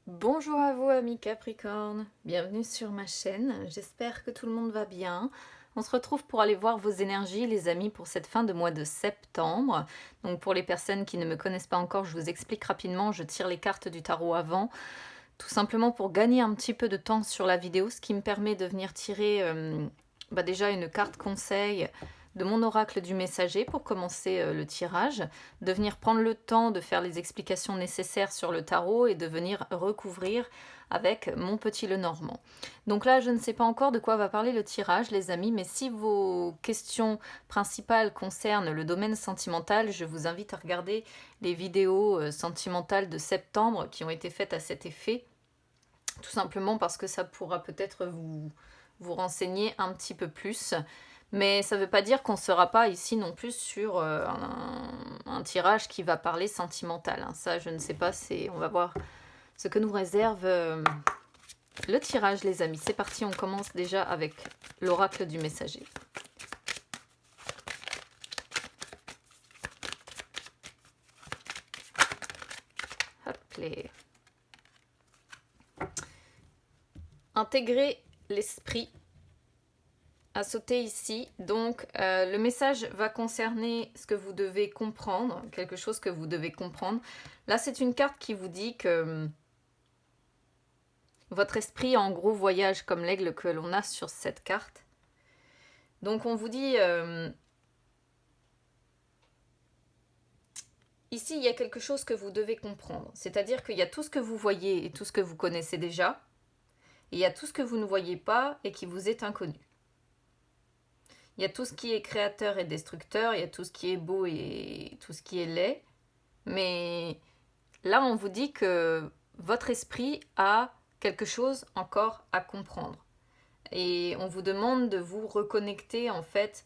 Bonjour à vous amis Capricorne, bienvenue sur ma chaîne, j'espère que tout le monde va bien. On se retrouve pour aller voir vos énergies les amis pour cette fin de mois de septembre. Donc pour les personnes qui ne me connaissent pas encore, je vous explique rapidement, je tire les cartes du tarot avant, tout simplement pour gagner un petit peu de temps sur la vidéo, ce qui me permet de venir tirer déjà une carte conseil de mon oracle du messager pour commencer le tirage, de venir prendre le temps de faire les explications nécessaires sur le tarot et de venir recouvrir avec mon petit Lenormand. Donc là, je ne sais pas encore de quoi va parler le tirage, les amis, mais si vos questions principales concernent le domaine sentimental, je vous invite à regarder les vidéos sentimentales de septembre qui ont été faites à cet effet, tout simplement parce que ça pourra peut-être vous renseigner un petit peu plus. Mais ça ne veut pas dire qu'on ne sera pas ici non plus sur un tirage qui va parler sentimental. Hein. Ça, je ne sais pas, on va voir ce que nous réserve le tirage, les amis. C'est parti, on commence déjà avec l'oracle du messager. Hop là. Intégrer l'esprit à sauter ici. Donc, le message va concerner ce que vous devez comprendre, quelque chose que vous devez comprendre. Là, c'est une carte qui vous dit que votre esprit, en gros, voyage comme l'aigle que l'on a sur cette carte. Donc, on vous dit... ici, il y a quelque chose que vous devez comprendre. C'est-à-dire qu'il y a tout ce que vous voyez et tout ce que vous connaissez déjà. Et il y a tout ce que vous ne voyez pas et qui vous est inconnu. Il y a tout ce qui est créateur et destructeur, il y a tout ce qui est beau et tout ce qui est laid. Mais là, on vous dit que votre esprit a quelque chose encore à comprendre. Et on vous demande de vous reconnecter en fait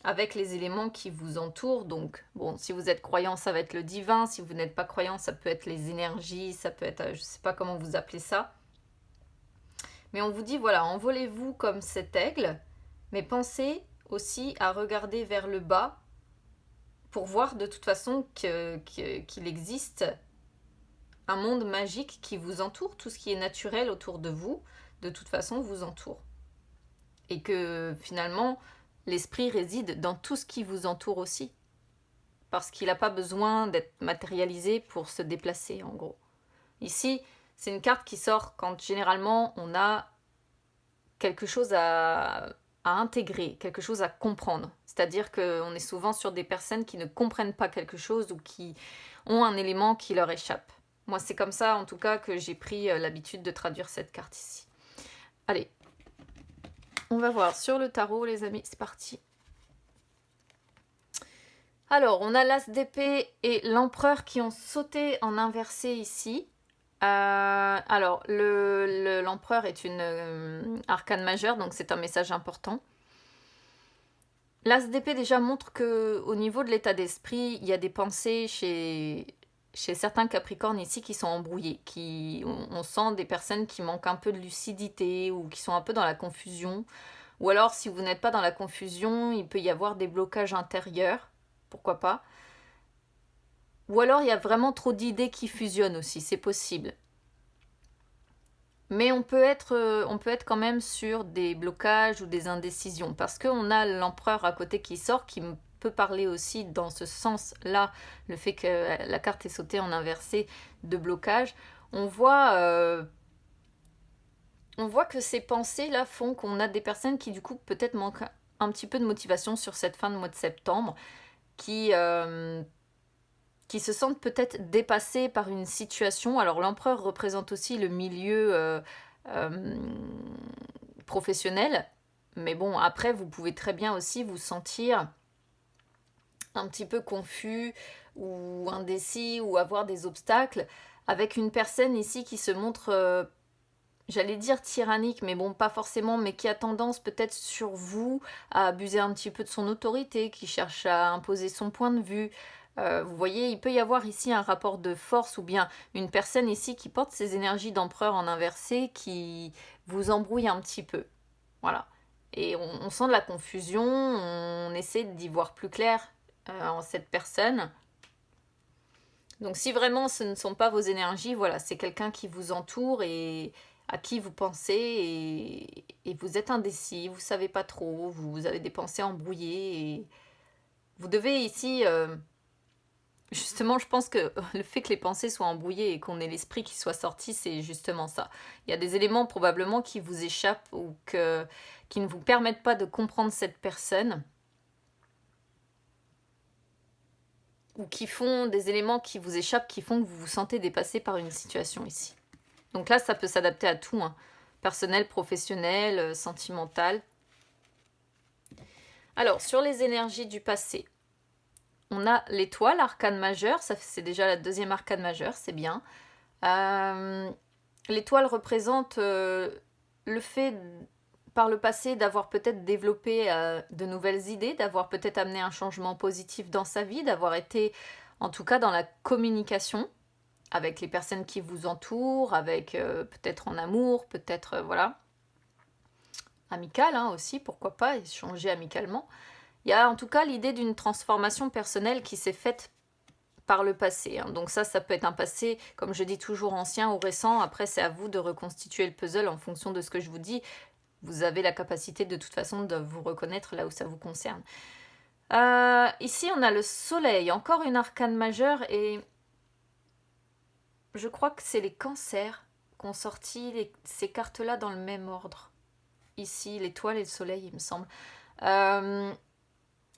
avec les éléments qui vous entourent. Donc, bon, si vous êtes croyant, ça va être le divin. Si vous n'êtes pas croyant, ça peut être les énergies, ça peut être, je ne sais pas comment vous appelez ça. Mais on vous dit, voilà, envolez-vous comme cet aigle, mais pensez aussi à regarder vers le bas pour voir de toute façon qu'il existe un monde magique qui vous entoure, tout ce qui est naturel autour de vous, de toute façon vous entoure. Et que finalement, l'esprit réside dans tout ce qui vous entoure aussi. Parce qu'il n'a pas besoin d'être matérialisé pour se déplacer, en gros. Ici, c'est une carte qui sort quand généralement on a quelque chose à intégrer, quelque chose à comprendre. C'est-à-dire qu'on est souvent sur des personnes qui ne comprennent pas quelque chose ou qui ont un élément qui leur échappe. Moi, c'est comme ça, en tout cas, que j'ai pris l'habitude de traduire cette carte ici. Allez, on va voir sur le tarot, les amis, c'est parti. Alors, on a l'as d'épée et l'empereur qui ont sauté en inversé ici. Alors, l'empereur est une arcane majeure, donc c'est un message important. L'as d'épée déjà montre qu'au niveau de l'état d'esprit, il y a des pensées chez certains capricornes ici qui sont embrouillés. On sent des personnes qui manquent un peu de lucidité ou qui sont un peu dans la confusion. Ou alors, si vous n'êtes pas dans la confusion, il peut y avoir des blocages intérieurs. Pourquoi pas? Ou alors, il y a vraiment trop d'idées qui fusionnent aussi, c'est possible. Mais on peut être quand même sur des blocages ou des indécisions, parce qu'on a l'empereur à côté qui sort, qui peut parler aussi dans ce sens-là, le fait que la carte est sautée en inversé de blocage. On voit que ces pensées-là font qu'on a des personnes qui du coup peut-être manquent un petit peu de motivation sur cette fin de mois de septembre, qui se sentent peut-être dépassés par une situation. Alors l'empereur représente aussi le milieu professionnel, mais bon, après, vous pouvez très bien aussi vous sentir un petit peu confus ou indécis ou avoir des obstacles avec une personne ici qui se montre, j'allais dire tyrannique, mais bon, pas forcément, mais qui a tendance peut-être sur vous à abuser un petit peu de son autorité, qui cherche à imposer son point de vue. Vous voyez, il peut y avoir ici un rapport de force ou bien une personne ici qui porte ses énergies d'empereur en inversé qui vous embrouille un petit peu. Voilà. Et on sent de la confusion, on essaie d'y voir plus clair en cette personne. Donc si vraiment ce ne sont pas vos énergies, voilà, c'est quelqu'un qui vous entoure et à qui vous pensez et vous êtes indécis, vous savez pas trop, vous avez des pensées embrouillées et vous devez ici, justement, je pense que le fait que les pensées soient embrouillées et qu'on ait l'esprit qui soit sorti, c'est justement ça. Il y a des éléments probablement qui vous échappent ou qui ne vous permettent pas de comprendre cette personne ou qui font des éléments qui vous échappent, qui font que vous vous sentez dépassé par une situation ici. Donc là, ça peut s'adapter à tout, hein. Personnel, professionnel, sentimental. Alors, sur les énergies du passé, on a l'étoile, arcane majeur, ça c'est déjà la deuxième arcane majeure, c'est bien. L'étoile représente le fait par le passé d'avoir peut-être développé de nouvelles idées, d'avoir peut-être amené un changement positif dans sa vie, d'avoir été en tout cas dans la communication avec les personnes qui vous entourent, avec peut-être en amour, peut-être voilà, amical hein, aussi, pourquoi pas, échanger amicalement. Il y a en tout cas l'idée d'une transformation personnelle qui s'est faite par le passé. Hein. Donc ça peut être un passé, comme je dis toujours, ancien ou récent. Après, c'est à vous de reconstituer le puzzle en fonction de ce que je vous dis. Vous avez la capacité de toute façon de vous reconnaître là où ça vous concerne. Ici, on a le soleil, encore une arcane majeure et je crois que c'est les cancers qui ont sorti ces cartes-là dans le même ordre. Ici, l'étoile et le soleil, il me semble.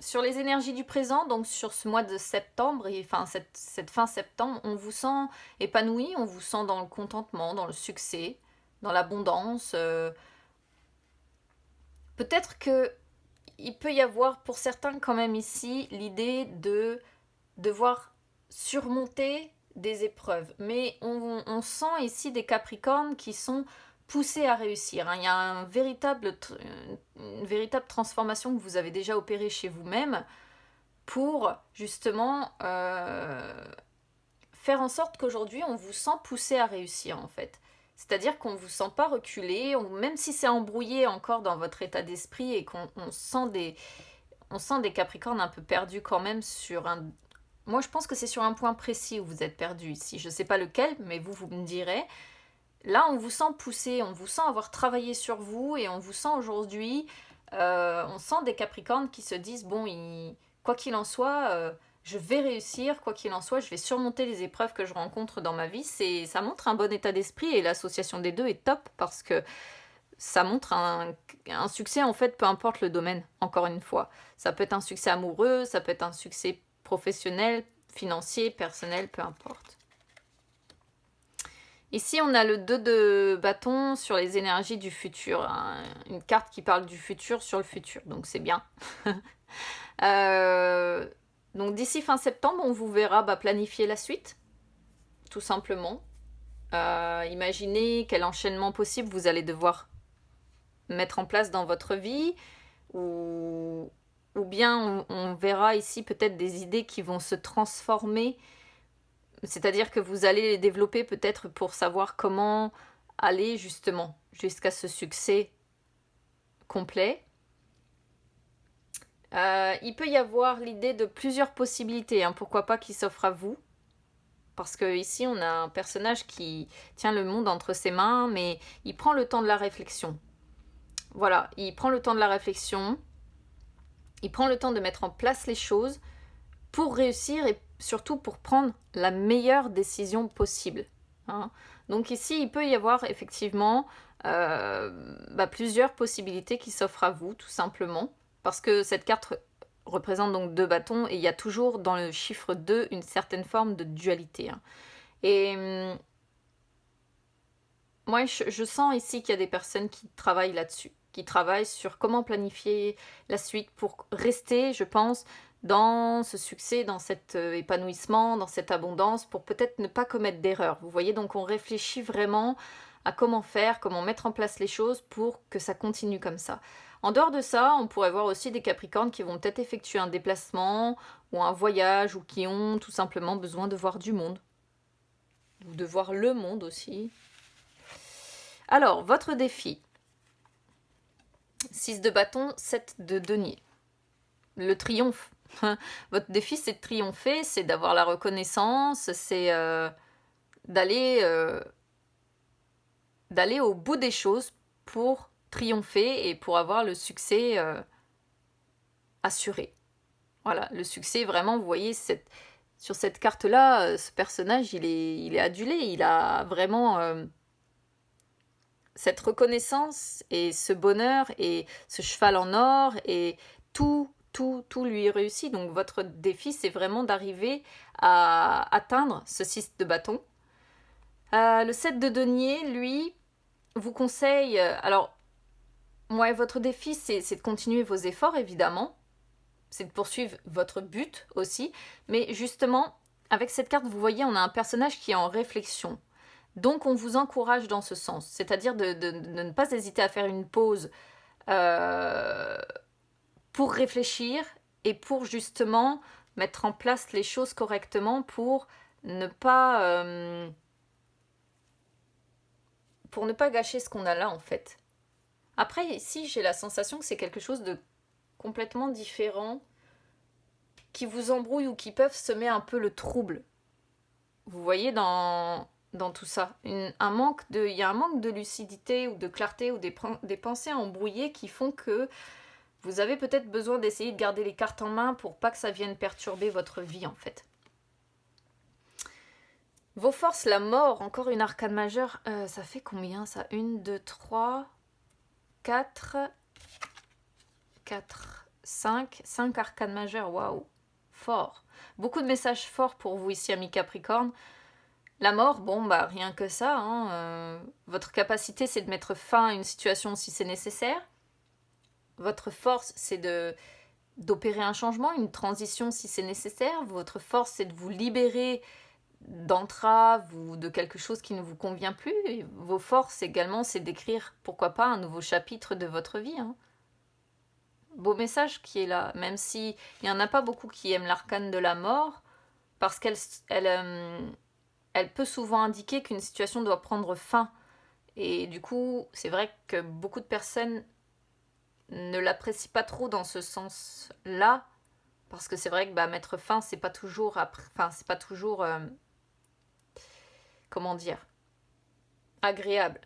Sur les énergies du présent, donc sur ce mois de septembre, et enfin cette fin septembre, on vous sent épanoui, on vous sent dans le contentement, dans le succès, dans l'abondance. Peut-être que il peut y avoir pour certains quand même ici l'idée de devoir surmonter des épreuves. Mais on sent ici des Capricornes qui sont poussés à réussir. Hein. Il y a une véritable transformation que vous avez déjà opérée chez vous-même pour justement faire en sorte qu'aujourd'hui on vous sent poussé à réussir en fait. C'est-à-dire qu'on ne vous sent pas reculé, même si c'est embrouillé encore dans votre état d'esprit et qu'on sent des Capricornes un peu perdus quand même sur un... Moi je pense que c'est sur un point précis où vous êtes perdu ici. Je ne sais pas lequel, mais vous me direz. Là on vous sent poussé, on vous sent avoir travaillé sur vous et on vous sent aujourd'hui... on sent des Capricornes qui se disent, bon, quoi qu'il en soit... je vais réussir, quoi qu'il en soit, je vais surmonter les épreuves que je rencontre dans ma vie. Ça montre un bon état d'esprit et l'association des deux est top parce que ça montre un succès en fait, peu importe le domaine, encore une fois. Ça peut être un succès amoureux, ça peut être un succès professionnel, financier, personnel, peu importe. Ici, on a le 2 de bâton sur les énergies du futur. Hein, une carte qui parle du futur sur le futur, donc c'est bien. Donc d'ici fin septembre, on vous verra planifier la suite, tout simplement. Imaginez quel enchaînement possible vous allez devoir mettre en place dans votre vie, ou bien on verra ici peut-être des idées qui vont se transformer, c'est-à-dire que vous allez les développer peut-être pour savoir comment aller justement jusqu'à ce succès complet. Il peut y avoir l'idée de plusieurs possibilités, hein, pourquoi pas, qui s'offrent à vous. Parce que ici, on a un personnage qui tient le monde entre ses mains, mais il prend le temps de la réflexion. Voilà, il prend le temps de la réflexion, il prend le temps de mettre en place les choses pour réussir et surtout pour prendre la meilleure décision possible. Hein. Donc ici, il peut y avoir effectivement plusieurs possibilités qui s'offrent à vous, tout simplement. Parce que cette carte représente donc 2 bâtons et il y a toujours dans le chiffre 2 une certaine forme de dualité. Hein. Et moi, je sens ici qu'il y a des personnes qui travaillent là-dessus, qui travaillent sur comment planifier la suite pour rester, je pense, dans ce succès, dans cet épanouissement, dans cette abondance, pour peut-être ne pas commettre d'erreurs. Vous voyez, donc on réfléchit vraiment à comment faire, comment mettre en place les choses pour que ça continue comme ça. En dehors de ça, on pourrait voir aussi des Capricornes qui vont peut-être effectuer un déplacement ou un voyage ou qui ont tout simplement besoin de voir du monde. Ou de voir le monde aussi. Alors, votre défi. 6 de bâton, 7 de denier. Le triomphe. Votre défi, c'est de triompher, c'est d'avoir la reconnaissance, c'est d'aller au bout des choses pour triompher et pour avoir le succès assuré. Voilà, le succès, vraiment, vous voyez, sur cette carte-là, ce personnage, il est adulé, il a vraiment cette reconnaissance et ce bonheur et ce cheval en or et tout lui réussit. Donc votre défi, c'est vraiment d'arriver à atteindre ce 6 de bâton. Le 7 de denier, lui, vous conseille... alors, ouais, votre défi, c'est de continuer vos efforts, évidemment. C'est de poursuivre votre but aussi. Mais justement, avec cette carte, vous voyez, on a un personnage qui est en réflexion. Donc, on vous encourage dans ce sens. C'est-à-dire de ne pas hésiter à faire une pause pour réfléchir et pour justement mettre en place les choses correctement pour ne pas gâcher ce qu'on a là, en fait. Après, ici, j'ai la sensation que c'est quelque chose de complètement différent qui vous embrouille ou qui peuvent semer un peu le trouble. Vous voyez dans tout ça. Il y a un manque de lucidité ou de clarté ou des pensées embrouillées qui font que vous avez peut-être besoin d'essayer de garder les cartes en main pour pas que ça vienne perturber votre vie, en fait. Vos forces, la mort, encore une arcane majeure. Ça fait combien ça? 1, 2, 3, 4, 5 arcanes majeures. Waouh, fort. Beaucoup de messages forts pour vous ici, amis Capricorne. La mort, bon, bah rien que ça. Votre capacité, c'est de mettre fin à une situation si c'est nécessaire. Votre force, c'est d'opérer un changement, une transition si c'est nécessaire. Votre force, c'est de vous libérer d'entraves ou de quelque chose qui ne vous convient plus. Et vos forces également, c'est d'écrire, pourquoi pas, un nouveau chapitre de votre vie. Beau message qui est là, même s'il n'y en a pas beaucoup qui aiment l'arcane de la mort, parce qu'elle peut souvent indiquer qu'une situation doit prendre fin. Et du coup, c'est vrai que beaucoup de personnes ne l'apprécient pas trop dans ce sens-là, parce que c'est vrai que mettre fin, c'est pas toujours comment dire, agréable.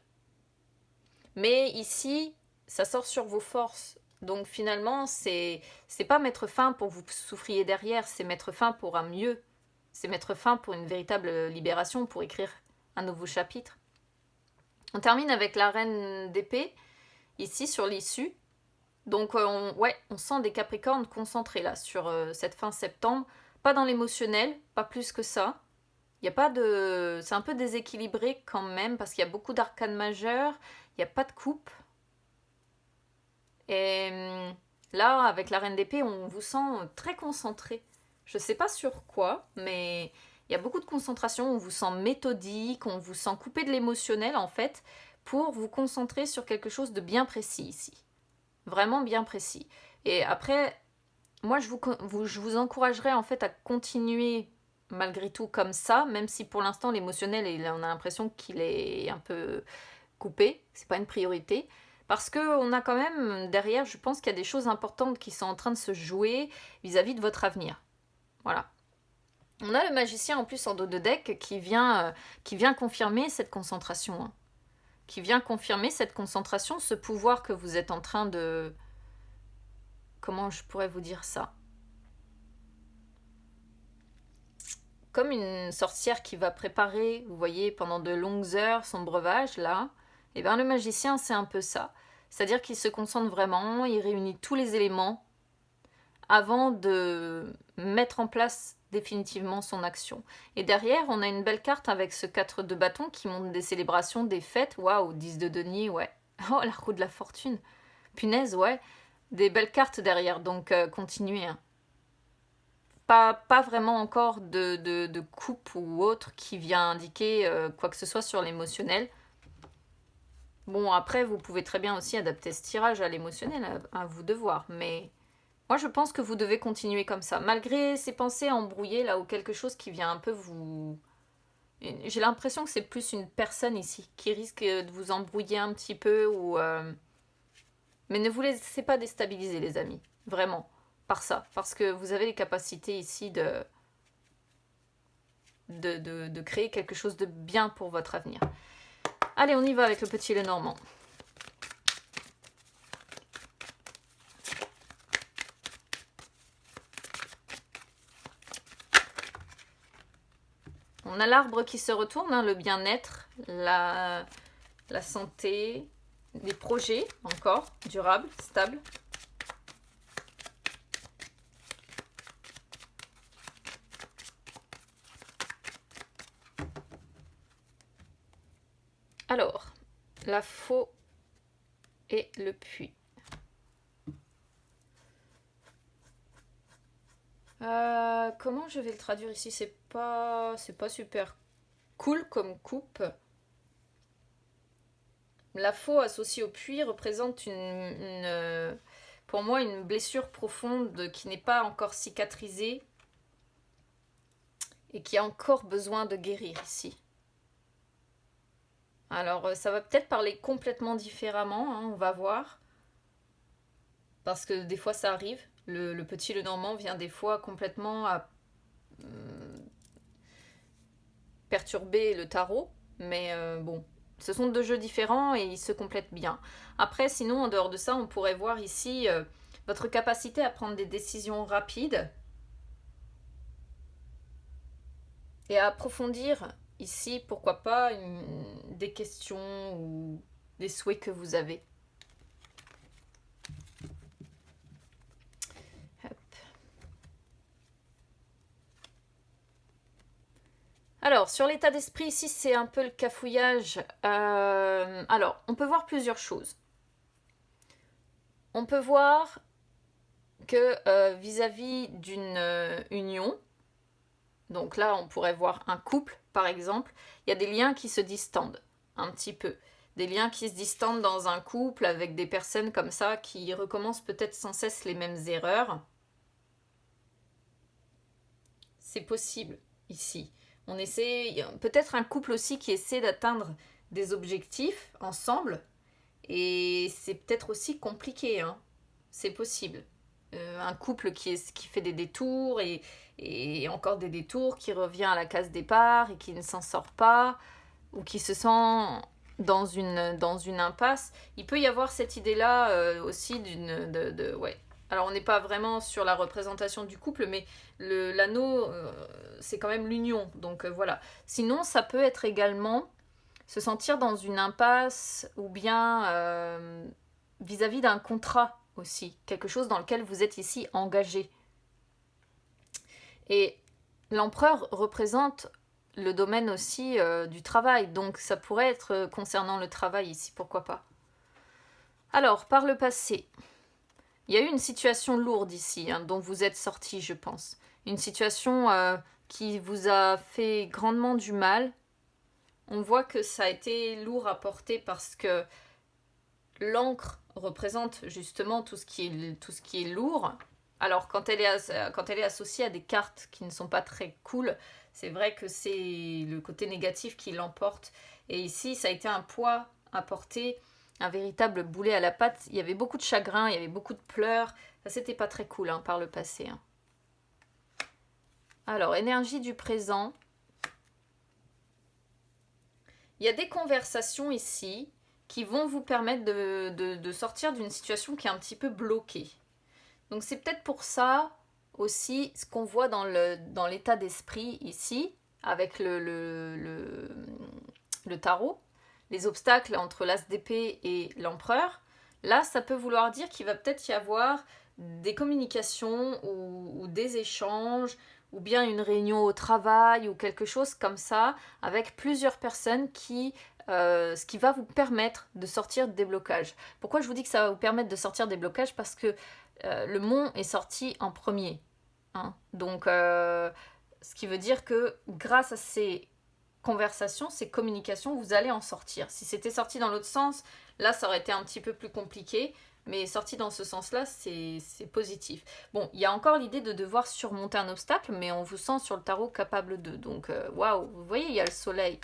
Mais ici, ça sort sur vos forces. Donc finalement, c'est pas mettre fin pour que vous souffriez derrière, c'est mettre fin pour un mieux. C'est mettre fin pour une véritable libération, pour écrire un nouveau chapitre. On termine avec la reine d'épée, ici sur l'issue. Donc on sent des Capricornes concentrés là, sur cette fin septembre. Pas dans l'émotionnel, pas plus que ça. Il y a pas de... C'est un peu déséquilibré quand même, parce qu'il y a beaucoup d'arcanes majeures, il n'y a pas de coupe. Et là, avec la reine d'épée, on vous sent très concentré. Je sais pas sur quoi, mais il y a beaucoup de concentration, on vous sent méthodique, on vous sent coupé de l'émotionnel en fait, pour vous concentrer sur quelque chose de bien précis ici. Vraiment bien précis. Et après, moi je vous encouragerais en fait à continuer malgré tout comme ça, même si pour l'instant l'émotionnel, on a l'impression qu'il est un peu coupé, c'est pas une priorité. Parce qu'on a quand même derrière, je pense qu'il y a des choses importantes qui sont en train de se jouer vis-à-vis de votre avenir. Voilà. On a le magicien en plus en dos de deck qui vient confirmer cette concentration. Qui vient confirmer cette concentration, ce pouvoir que vous êtes en train de... Comment je pourrais vous dire ça? Comme une sorcière qui va préparer, vous voyez, pendant de longues heures son breuvage, là. Et bien le magicien, c'est un peu ça. C'est-à-dire qu'il se concentre vraiment, il réunit tous les éléments avant de mettre en place définitivement son action. Et derrière, on a une belle carte avec ce 4 de bâton qui montre des célébrations, des fêtes. Waouh, 10 de denier, ouais. Oh, la roue de la fortune. Punaise, ouais. Des belles cartes derrière, donc continuez. Pas vraiment encore de coupe ou autre qui vient indiquer quoi que ce soit sur l'émotionnel. Bon, après, vous pouvez très bien aussi adapter ce tirage à l'émotionnel, à vous de voir, mais moi je pense que vous devez continuer comme ça, malgré ces pensées embrouillées là ou quelque chose qui vient un peu vous... J'ai l'impression que c'est plus une personne ici qui risque de vous embrouiller un petit peu ou... Mais ne vous laissez pas déstabiliser les amis, vraiment. par ça, parce que vous avez les capacités ici de créer quelque chose de bien pour votre avenir. Allez, on y va avec le petit Lenormand. On a l'arbre qui se retourne, hein, le bien-être, la santé, les projets encore, durables, stables. Alors, la faux et le puits. Comment je vais le traduire ici? C'est pas super cool comme coupe. La faux associée au puits représente pour moi une blessure profonde qui n'est pas encore cicatrisée et qui a encore besoin de guérir ici. Alors ça va peut-être parler complètement différemment, hein, on va voir. Parce que des fois ça arrive. Le petit Lenormand vient des fois complètement à perturber le tarot. Mais bon, ce sont deux jeux différents et ils se complètent bien. Après, sinon, en dehors de ça, on pourrait voir ici votre capacité à prendre des décisions rapides et à approfondir ici, pourquoi pas, des questions ou des souhaits que vous avez. Alors, sur l'état d'esprit, ici, c'est un peu le cafouillage. Alors, on peut voir plusieurs choses. On peut voir que vis-à-vis d'une union, donc là, on pourrait voir un couple, par exemple, il y a des liens qui se distendent un petit peu. Des liens qui se distendent dans un couple avec des personnes comme ça qui recommencent peut-être sans cesse les mêmes erreurs. C'est possible ici. On essaie, peut-être un couple aussi qui essaie d'atteindre des objectifs ensemble. Et c'est peut-être aussi compliqué, hein. C'est possible. Un couple qui fait des détours et encore des détours, qui revient à la case départ et qui ne s'en sort pas, ou qui se sent dans une impasse. Il peut y avoir cette idée-là aussi ouais. Alors on n'est pas vraiment sur la représentation du couple, mais l'anneau, c'est quand même l'union. Donc voilà. Sinon, ça peut être également se sentir dans une impasse ou bien vis-à-vis d'un contrat aussi. Quelque chose dans lequel vous êtes ici engagé. Et l'empereur représente le domaine aussi du travail. Donc ça pourrait être concernant le travail ici, pourquoi pas. Alors, par le passé, il y a eu une situation lourde ici, hein, dont vous êtes sorti, je pense. Une situation qui vous a fait grandement du mal. On voit que ça a été lourd à porter parce que l'encre représente justement tout ce qui est lourd. Alors, quand elle est associée à des cartes qui ne sont pas très cool, c'est vrai que c'est le côté négatif qui l'emporte. Et ici, ça a été un poids à porter, un véritable boulet à la patte. Il y avait beaucoup de chagrin, il y avait beaucoup de pleurs. Ça, c'était pas très cool hein, par le passé. Hein. Alors, énergie du présent. Il y a des conversations ici qui vont vous permettre de sortir d'une situation qui est un petit peu bloquée. Donc c'est peut-être pour ça aussi ce qu'on voit dans l'état d'esprit ici, avec le tarot, les obstacles entre l'as d'épée et l'empereur. Là, ça peut vouloir dire qu'il va peut-être y avoir des communications ou des échanges, ou bien une réunion au travail, ou quelque chose comme ça, avec plusieurs personnes ce qui va vous permettre de sortir des blocages. Pourquoi je vous dis que ça va vous permettre de sortir des blocages? Parce que le mont est sorti en premier. Hein. Donc, ce qui veut dire que grâce à ces conversations, ces communications, vous allez en sortir. Si c'était sorti dans l'autre sens, là, ça aurait été un petit peu plus compliqué. Mais sorti dans ce sens-là, c'est positif. Bon, il y a encore l'idée de devoir surmonter un obstacle, mais on vous sent sur le tarot capable de. Donc, waouh, vous voyez, il y a le soleil.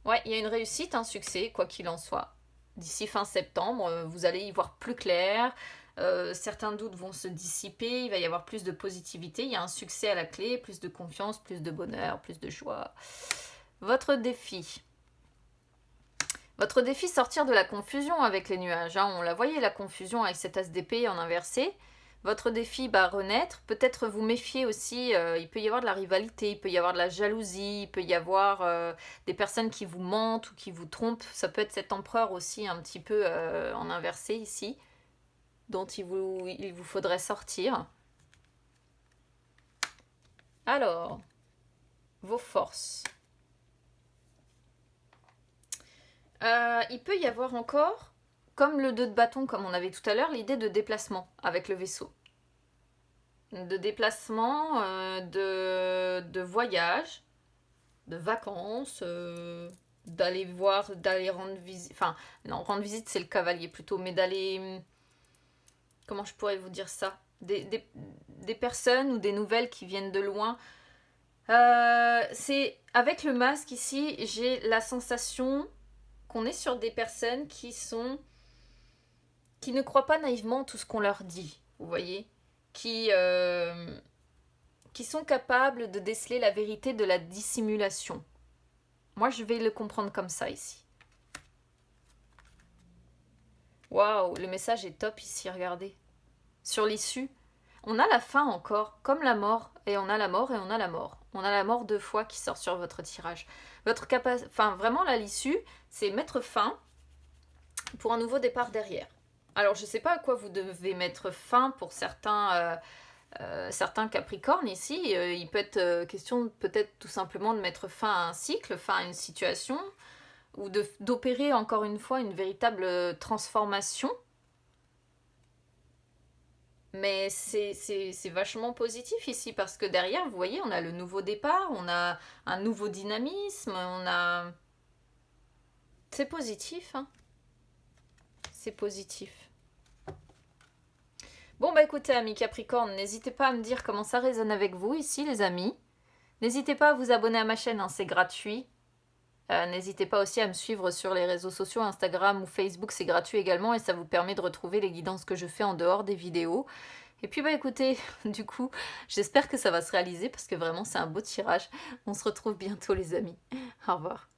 Ouais, il y a une réussite, un succès, quoi qu'il en soit. D'ici fin septembre, vous allez y voir plus clair. certains doutes vont se dissiper, il va y avoir plus de positivité, il y a un succès à la clé, plus de confiance, plus de bonheur, plus de joie. Votre défi. Votre défi, sortir de la confusion avec les nuages. Hein. On la voyait, la confusion avec cet as d'épée en inversé. Votre défi, renaître. Peut-être vous méfier aussi. Il peut y avoir de la rivalité, il peut y avoir de la jalousie, il peut y avoir des personnes qui vous mentent ou qui vous trompent. Ça peut être cet empereur aussi, un petit peu en inversé ici, dont il vous faudrait sortir. Alors, vos forces. Il peut y avoir encore, comme le 2 de bâton, comme on avait tout à l'heure, l'idée de déplacement avec le vaisseau. De déplacement, de voyage, de vacances, d'aller voir, d'aller rendre visite. Enfin, non, rendre visite, c'est le cavalier plutôt, mais d'aller. Comment je pourrais vous dire ça? Des personnes ou des nouvelles qui viennent de loin. C'est avec le masque ici, j'ai la sensation qu'on est sur des personnes qui ne croient pas naïvement tout ce qu'on leur dit, vous voyez, qui sont capables de déceler la vérité de la dissimulation. Moi, je vais le comprendre comme ça ici. Waouh, le message est top ici, regardez. Sur l'issue, on a la fin encore, comme la mort, et on a la mort et on a la mort. On a la mort 2 fois qui sort sur votre tirage. Enfin, vraiment, là, l'issue, c'est mettre fin pour un nouveau départ derrière. Alors, je ne sais pas à quoi vous devez mettre fin pour certains Capricornes ici. Il peut être question peut-être tout simplement de mettre fin à un cycle, fin à une situation, ou d'opérer encore une fois une véritable transformation. Mais c'est vachement positif ici parce que derrière, vous voyez, on a le nouveau départ, on a un nouveau dynamisme, on a... C'est positif, hein. C'est positif. Bon, écoutez, amis Capricorne, n'hésitez pas à me dire comment ça résonne avec vous ici, les amis. N'hésitez pas à vous abonner à ma chaîne, hein, c'est gratuit. N'hésitez pas aussi à me suivre sur les réseaux sociaux, Instagram ou Facebook, c'est gratuit également et ça vous permet de retrouver les guidances que je fais en dehors des vidéos. Et puis écoutez, du coup, j'espère que ça va se réaliser parce que vraiment c'est un beau tirage. On se retrouve bientôt les amis. Au revoir.